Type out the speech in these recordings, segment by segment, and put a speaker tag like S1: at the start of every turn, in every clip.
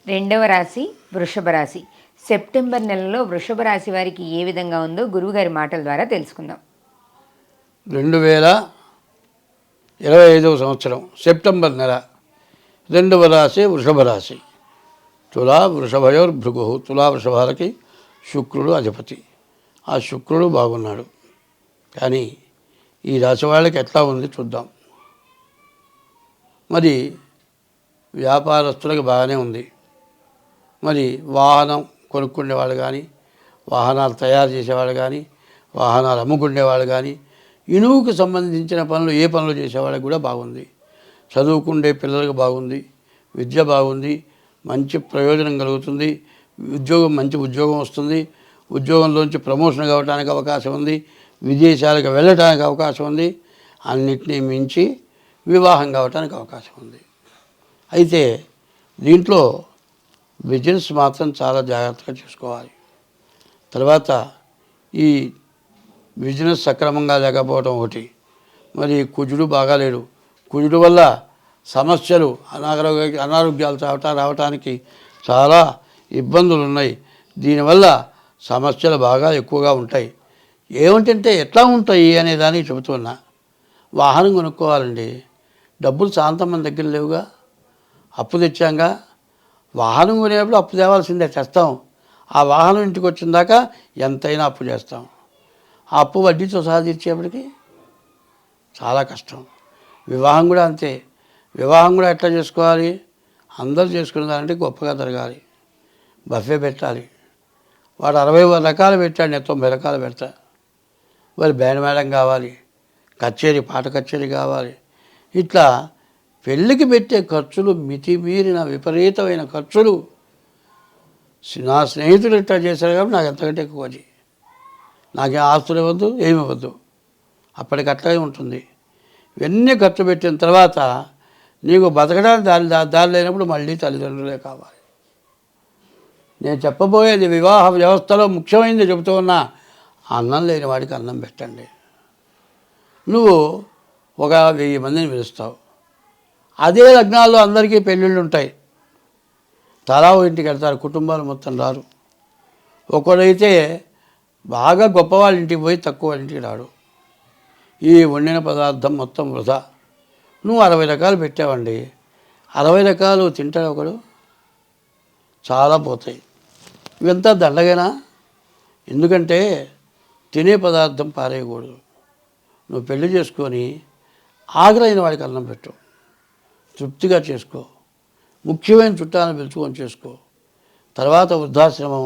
S1: రెండవ రాశి వృషభ రాశి. సెప్టెంబర్ నెలలో వృషభ రాశి వారికి ఏ విధంగా ఉందో గురువుగారి మాటల ద్వారా తెలుసుకుందాం.
S2: 2025 సంవత్సరం సెప్టెంబర్ నెల రెండవ రాశి వృషభ రాశి. తులా వృషభయోర్భృగు. తులా వృషభాలకి శుక్రుడు అధిపతి. ఆ శుక్రుడు బాగున్నాడు. కానీ ఈ రాశి వాళ్ళకి ఎట్లా ఉంది చూద్దాం. మరి వ్యాపారస్తులకు బాగానే ఉంది. మరి వాహనం కొనుక్కునేవాళ్ళు కానీ, వాహనాలు తయారు చేసేవాళ్ళు కానీ, వాహనాలు అమ్ముకునేవాళ్ళు కానీ, ఇనువుకు సంబంధించిన పనులు ఏ పనులు చేసేవాళ్ళకి కూడా బాగుంది. చదువుకుండే పిల్లలకు బాగుంది. విద్య బాగుంది. మంచి ప్రయోజనం కలుగుతుంది. మంచి ఉద్యోగం వస్తుంది. ఉద్యోగంలోంచి ప్రమోషన్ కావడానికి అవకాశం ఉంది. విదేశాలకు వెళ్ళటానికి అవకాశం ఉంది. అన్నిటినీ మించి వివాహం కావడానికి అవకాశం ఉంది. అయితే దీంట్లో బిజినెస్ మాత్రం చాలా జాగ్రత్తగా చూసుకోవాలి. తర్వాత ఈ బిజినెస్ సక్రమంగా లేకపోవడం ఒకటి. మరి కుజుడు బాగాలేడు. కుజుడు వల్ల సమస్యలు అనారోగ్యాలు రావటానికి చాలా ఇబ్బందులు ఉన్నాయి. దీనివల్ల సమస్యలు బాగా ఎక్కువగా ఉంటాయి. ఏమిటంటే ఎట్లా ఉంటాయి అనే దానికి చెబుతున్నా. వాహనం కొనుక్కోవాలండి. డబ్బులు శాంతం మన దగ్గర లేవుగా. అప్పు తెచ్చాంగా. వాహనం కొనేటప్పుడు అప్పు తేవాల్సిందే, తెస్తాం. ఆ వాహనం ఇంటికి వచ్చిన దాకా ఎంతైనా అప్పు చేస్తాం. ఆ అప్పు వడ్డీతో సహా తీర్చేపటికి చాలా కష్టం. వివాహం కూడా అంతే. వివాహం కూడా ఎట్లా చేసుకోవాలి? అందరూ చేసుకునే దానంటే గొప్పగా జరగాలి. బఫే పెట్టాలి. వాడు 60 రకాలు పెట్టాడు, నేను 90 రకాలు పెడతా. మరి బ్యాండ్ మేళం కావాలి, పాట కచేరీ కావాలి. ఇట్లా పెళ్ళికి పెట్టే ఖర్చులు మితిమీరిన విపరీతమైన ఖర్చులు. నా స్నేహితులు ఇట్లా చేశారు కాబట్టి నాకు ఎంతకంటే ఎక్కువ అది. నాకేం ఆస్తులు ఇవ్వద్దు, ఏమి ఇవ్వద్దు. అప్పటికి అట్లాగే ఉంటుంది. ఇవన్నీ ఖర్చు పెట్టిన తర్వాత నీకు బతకడానికి దారి లేనప్పుడు మళ్ళీ తల్లిదండ్రులే కావాలి. నేను చెప్పబోయేది వివాహ వ్యవస్థలో ముఖ్యమైనది చెబుతూ ఉన్నా. అన్నం లేని వాడికి అన్నం పెట్టండి. నువ్వు ఒక 1000 మందిని పిలుస్తావు. అదే లగ్నాల్లో అందరికీ పెళ్ళిళ్ళు ఉంటాయి. తలా ఇంటికి వెళ్తారు, కుటుంబాలు మొత్తం రారు. ఒకడైతే బాగా గొప్పవాళ్ళ ఇంటికి పోయి తక్కువ వాళ్ళ ఇంటికి రాడు. ఈ వండిన పదార్థం మొత్తం వృధా. నువ్వు 60 రకాలు పెట్టావండి, 60 రకాలు తింటాడు ఒకడు? చాలా పోతాయి. ఇవంతా దండగేనా? ఎందుకంటే తినే పదార్థం పారేయకూడదు. నువ్వు పెళ్లి చేసుకొని ఆకలైన వాడికి అన్నం పెట్టు, తృప్తిగా చేసుకో. ముఖ్యమైన చుట్టాలను పిలుచుకొని చేసుకో. తర్వాత వృద్ధాశ్రమం,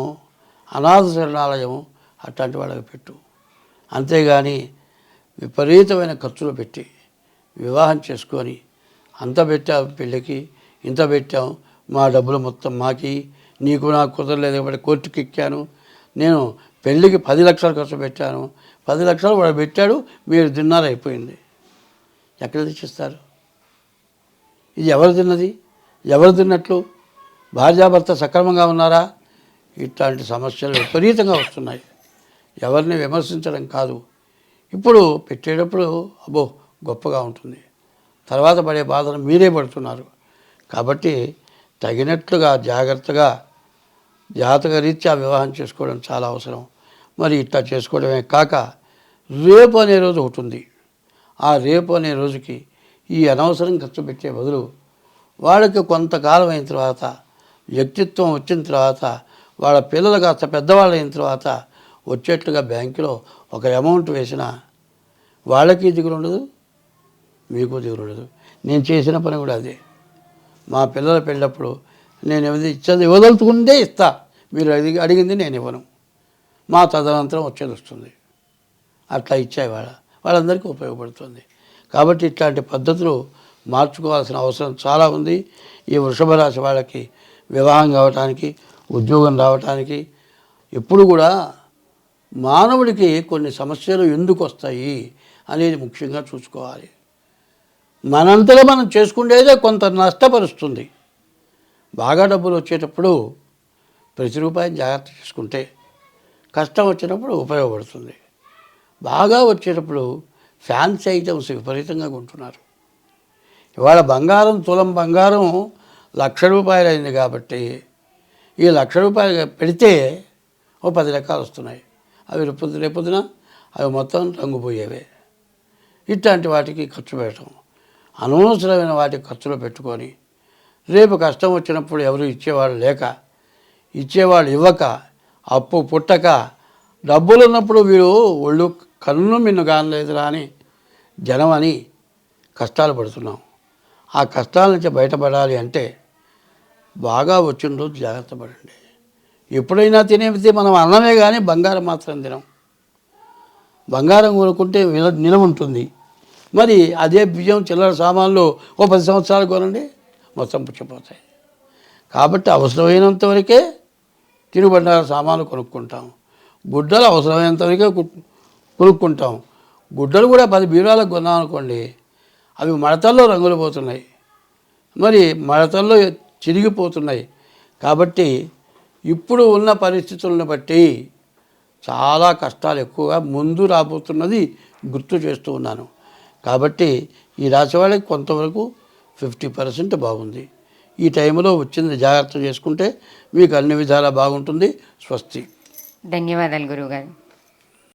S2: అనాథ శరణాలయం అట్లాంటి వాళ్ళకి పెట్టు. అంతేగాని విపరీతమైన ఖర్చులు పెట్టి వివాహం చేసుకొని అంత పెట్టాం పెళ్ళికి, ఇంత పెట్టాం, మా డబ్బులు మొత్తం మాకి, నీకు నాకు కుదరలేదు కాబట్టి కోర్టుకి ఎక్కాను, నేను పెళ్ళికి 10 లక్షలు ఖర్చు పెట్టాను, 10 లక్షలు వాడు పెట్టాడు, మీరు తిన్నారు, అయిపోయింది. ఎక్కడ తెచ్చిస్తారు? ఇది ఎవరు తిన్నది? ఎవరు తిన్నట్లు? భార్యాభర్త సక్రమంగా ఉన్నారా? ఇట్లాంటి సమస్యలు విపరీతంగా వస్తున్నాయి. ఎవరిని విమర్శించడం కాదు. ఇప్పుడు పెట్టేటప్పుడు అబ్బో గొప్పగా ఉంటుంది, తర్వాత పడే బాధను మీరే పడుతున్నారు. కాబట్టి తగినట్లుగా జాగ్రత్తగా జాతకరీత్యా వివాహం చేసుకోవడం చాలా అవసరం. మరి ఇట్లా చేసుకోవడమే కాక రేపు అనే రోజు ఒకటి ఉంది. ఆ రేపు అనే రోజుకి ఈ అనవసరం ఖర్చు పెట్టే బదులు వాళ్ళకి కొంతకాలం అయిన తర్వాత, వ్యక్తిత్వం వచ్చిన తర్వాత, వాళ్ళ పిల్లలు కాస్త పెద్దవాళ్ళు అయిన తర్వాత వచ్చేట్లుగా బ్యాంకులో ఒక అమౌంట్ వేసినా వాళ్ళకి దిగులు ఉండదు, మీకు దిగులు ఉండదు. నేను చేసిన పని కూడా అదే. మా పిల్లల పెళ్ళప్పుడు నేను ఇవ్వదలుచుకుంటే ఇస్తా, మీరు అడిగింది నేను ఇవ్వను, మా తదనంతరం వచ్చేది వస్తుంది. అట్లా ఇచ్చాయి వాళ్ళందరికీ ఉపయోగపడుతుంది. కాబట్టి ఇట్లాంటి పద్ధతులు మార్చుకోవాల్సిన అవసరం చాలా ఉంది. ఈ వృషభ రాశి వాళ్ళకి వివాహం కావటానికి, ఉద్యోగం రావటానికి ఎప్పుడు కూడా మానవుడికి కొన్ని సమస్యలు ఎందుకు వస్తాయి అనేది ముఖ్యంగా చూసుకోవాలి. మనంతలో మనం చేసుకునేదే కొంత నష్టపరుస్తుంది. బాగా డబ్బులు వచ్చేటప్పుడు ప్రతి రూపాయిని జాగ్రత్త చేసుకుంటే కష్టం వచ్చినప్పుడు ఉపయోగపడుతుంది. బాగా వచ్చేటప్పుడు ఫ్యాన్సీ ఐటమ్స్ విపరీతంగా కొంటున్నారు. ఇవాళ బంగారం, తులం బంగారం ₹1,00,000 అయింది కాబట్టి ఈ ₹1,00,000 పెడితే ఓ 10 రకాలు వస్తున్నాయి. అవి రేపొద్దున అవి మొత్తం రంగుపోయేవే. ఇట్లాంటి వాటికి ఖర్చు పెట్టడం, అనవసరమైన వాటికి ఖర్చులు పెట్టుకొని రేపు కష్టం వచ్చినప్పుడు ఎవరు ఇచ్చేవాళ్ళు లేక, ఇచ్చేవాళ్ళు ఇవ్వక, అప్పు పుట్టక, డబ్బులు ఉన్నప్పుడు వీడు ఒళ్ళు కన్ను మిన్ను కానలేదురా అని జనం అని కష్టాలు పడుతున్నాం. ఆ కష్టాల నుంచి బయటపడాలి అంటే బాగా వచ్చిన రోజు జాగ్రత్త పడండి. ఎప్పుడైనా తినేది మనం అన్నమే కానీ బంగారం మాత్రం తినం. బంగారం కొనుక్కుంటే నిలవ ఉంటుంది. మరి అదే బియ్యం చిల్లర సామాన్లు ఓ 10 సంవత్సరాలు కొనండి, మొత్తం పుచ్చిపోతాయి. కాబట్టి అవసరమైనంత వరకే తినుబండార సామాన్లు కొనుక్కుంటాం. గుడ్డలు అవసరమైనంత వరకే కొనుక్కుంటాం. గుడ్డలు కూడా 10 బీరువాలకు కొన్నాం అనుకోండి, అవి మడతల్లో రంగులు పోతున్నాయి, మరి మడతల్లో చిరిగిపోతున్నాయి. కాబట్టి ఇప్పుడు ఉన్న పరిస్థితులను బట్టి చాలా కష్టాలు ఎక్కువగా ముందు రాబోతున్నది గుర్తు చేస్తూ ఉన్నాను. కాబట్టి ఈ రాశి వాళ్ళకి కొంతవరకు 50% బాగుంది. ఈ టైంలో వచ్చింది జాగ్రత్త చేసుకుంటే మీకు అన్ని విధాలా బాగుంటుంది. స్వస్తి.
S1: ధన్యవాదాలు గురువుగారు.